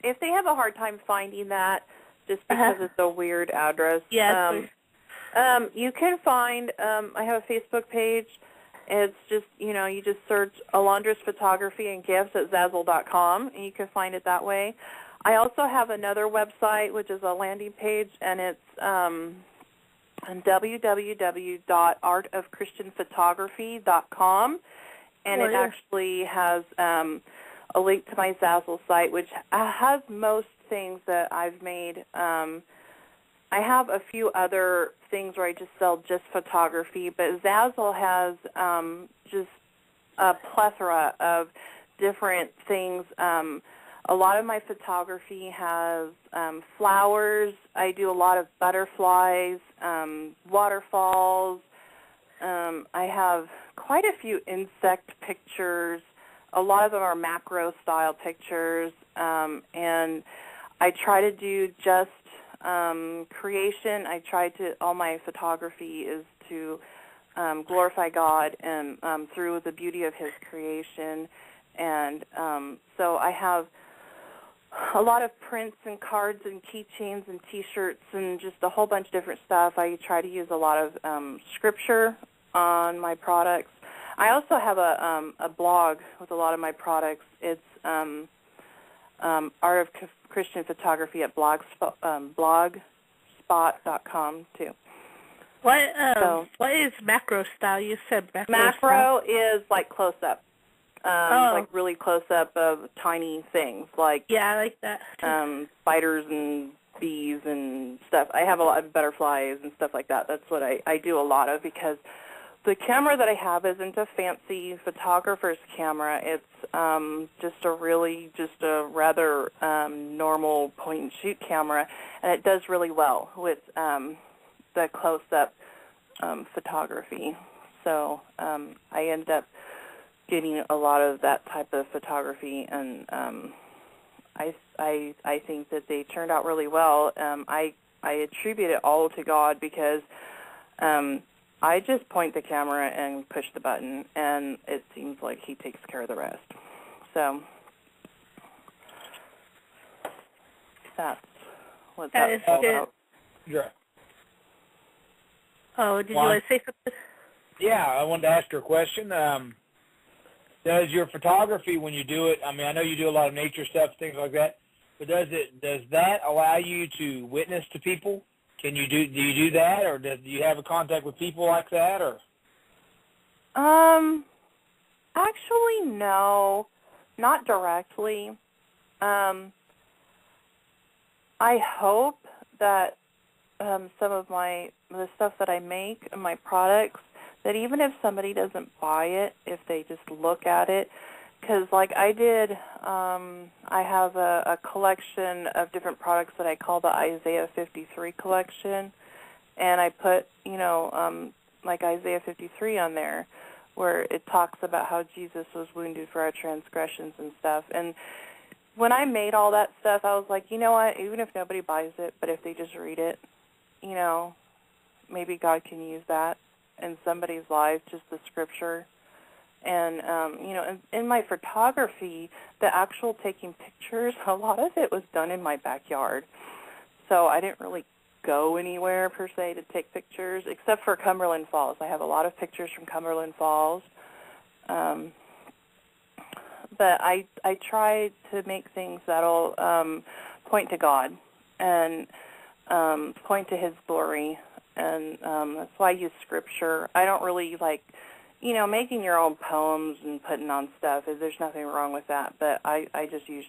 if they have a hard time finding that, just because it's a weird address, you can find, I have a Facebook page. It's just, you just search Alondra's Photography and Gifts at Zazzle.com, and you can find it that way. I also have another website, which is a landing page, and it's www.artofchristianphotography.com, and it actually has a link to my Zazzle site, which has most things that I've made. I have a few other things where I just sell just photography, but Zazzle has just a plethora of different things. A lot of my photography has flowers. I do a lot of butterflies, waterfalls. I have quite a few insect pictures. A lot of them are macro-style pictures, and I try to do just creation. All my photography is to glorify God and through the beauty of His creation. And so I have a lot of prints and cards and keychains and T-shirts and just a whole bunch of different stuff. I try to use a lot of scripture on my products. I also have a blog with a lot of my products. It's Art of Christian Photography at blogspot.com too. What is macro style? You said macro is like close up. Like really close up of tiny things, like I like that. Spiders and bees and stuff. I have a lot of butterflies and stuff like that. That's what I do a lot of, because the camera that I have isn't a fancy photographer's camera. It's just a rather normal point-and-shoot camera, and it does really well with the close-up photography. So I ended up getting a lot of that type of photography, and I think that they turned out really well. I attribute it all to God, because I just point the camera and push the button, and it seems like He takes care of the rest. So that's what that's all about. Yeah. Oh, did you want to say something? Yeah, I wanted to ask her a question. Does your photography, when you do it, I mean, I know you do a lot of nature stuff, things like that, but does that allow you to witness to people? Do you do that, or do you have a contact with people like that, or? Actually, no, not directly. I hope that some of the stuff that I make and my products, that even if somebody doesn't buy it, if they just look at it, because like I did, I have a collection of different products that I call the Isaiah 53 collection, and I put, like Isaiah 53 on there, where it talks about how Jesus was wounded for our transgressions and stuff. And when I made all that stuff, I was like, you know what, even if nobody buys it, but if they just read it, maybe God can use that in somebody's life, just the scripture. And, in my photography, the actual taking pictures, a lot of it was done in my backyard. So I didn't really go anywhere, per se, to take pictures, except for Cumberland Falls. I have a lot of pictures from Cumberland Falls. But I try to make things that'll point to God and point to His glory. And that's why I use scripture. I don't really like, making your own poems and putting on stuff. There's nothing wrong with that, but I just use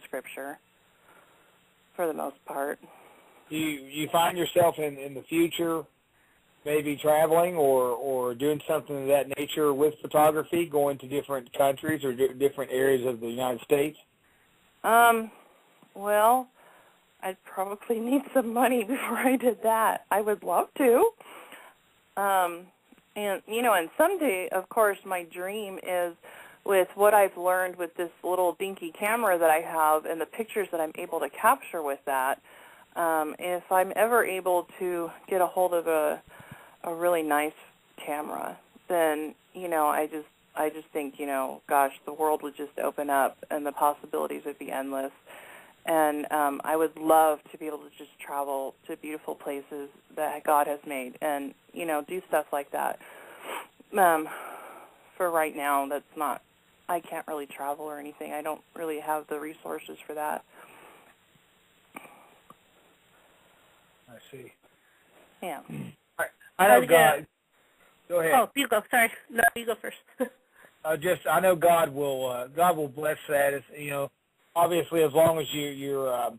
scripture for the most part. Do you find yourself in the future maybe traveling or doing something of that nature with photography, going to different countries or different areas of the United States? Well, I'd probably need some money before I did that. I would love to. And someday, of course, my dream is, with what I've learned with this little dinky camera that I have and the pictures that I'm able to capture with that, if I'm ever able to get a hold of a really nice camera, then, I just think, gosh, the world would just open up and the possibilities would be endless. And I would love to be able to just travel to beautiful places that God has made and, do stuff like that. For right now, I can't really travel or anything. I don't really have the resources for that. I see. Yeah. I know God. Go ahead. Oh, you go. Sorry. No, you go first. I know God will bless that. It's, obviously, as long as you're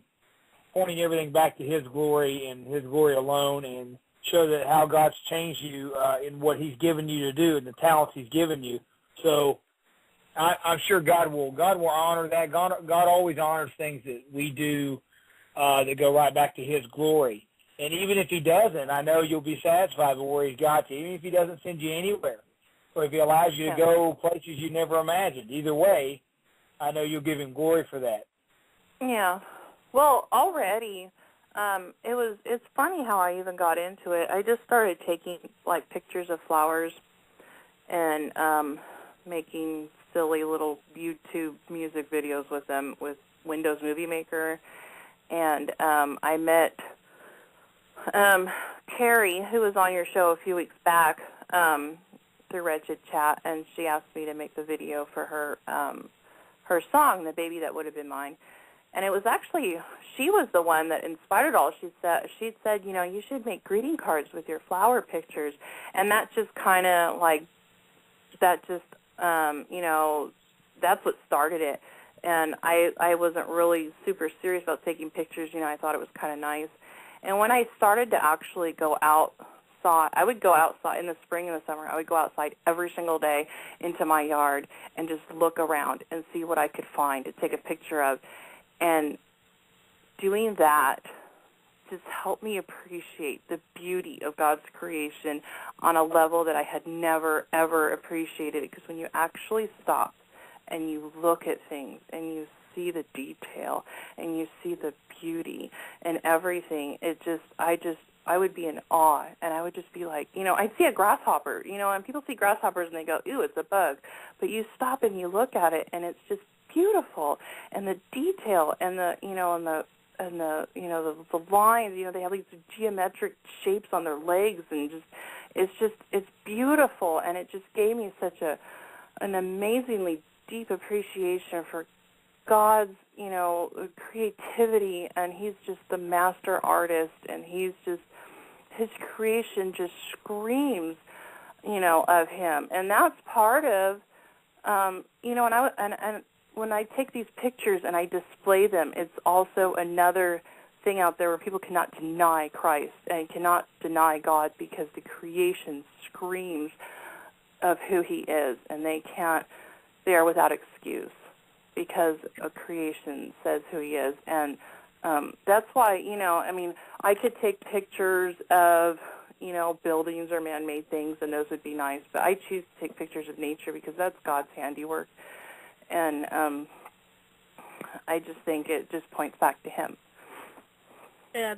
pointing everything back to His glory and His glory alone, and show that how God's changed you in what He's given you to do and the talents He's given you. So I'm sure God will honor that. God always honors things that we do that go right back to His glory. And even if He doesn't, I know you'll be satisfied with where He's got you, even if He doesn't send you anywhere, or if He allows you to go places you never imagined. Either way, I know you'll give Him glory for that. Yeah. Well, already, it's funny how I even got into it. I just started taking, pictures of flowers and making silly little YouTube music videos with them with Windows Movie Maker. And I met Carrie, who was on your show a few weeks back through Wretched Chat, and she asked me to make the video for her song, The Baby That Would Have Been Mine. And it was actually, she was the one that inspired it all. She'd said, you should make greeting cards with your flower pictures. And that just kind of that's what started it. And I wasn't really super serious about taking pictures. I thought it was kind of nice. And when I started to actually go outside, I would go outside in the spring and the summer. I would go outside every single day into my yard and just look around and see what I could find to take a picture of. And doing that just helped me appreciate the beauty of God's creation on a level that I had never, ever appreciated it. Because when you actually stop and you look at things and you see the detail and you see the beauty and everything, I would be in awe, and I would just be like, I'd see a grasshopper, and people see grasshoppers and they go, ew, it's a bug. But you stop and you look at it, and it's just beautiful, and the detail and the lines, they have these geometric shapes on their legs, and it's beautiful, and it just gave me such an amazingly deep appreciation for God's, creativity, and He's just the master artist, and His creation just screams, of Him, and that's part of, and when I take these pictures and I display them, it's also another thing out there where people cannot deny Christ and cannot deny God, because the creation screams of who He is, and they are without excuse because a creation says who He is. And that's why, I could take pictures of, buildings or man-made things, and those would be nice, but I choose to take pictures of nature because that's God's handiwork. And I just think it just points back to Him. Yeah,